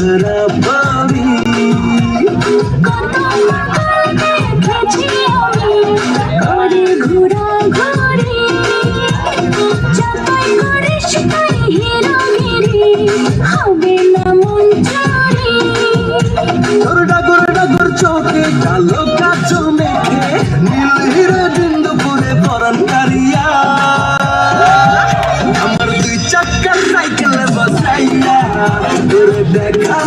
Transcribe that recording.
ধরা পাবি। দেখেছি আমি ঘরে ঘোরা ঘরে, যতই করিস তাই হিরোগিরি, হবে না মন চুরি। তোর ডাগর ডাগর চোখে কালো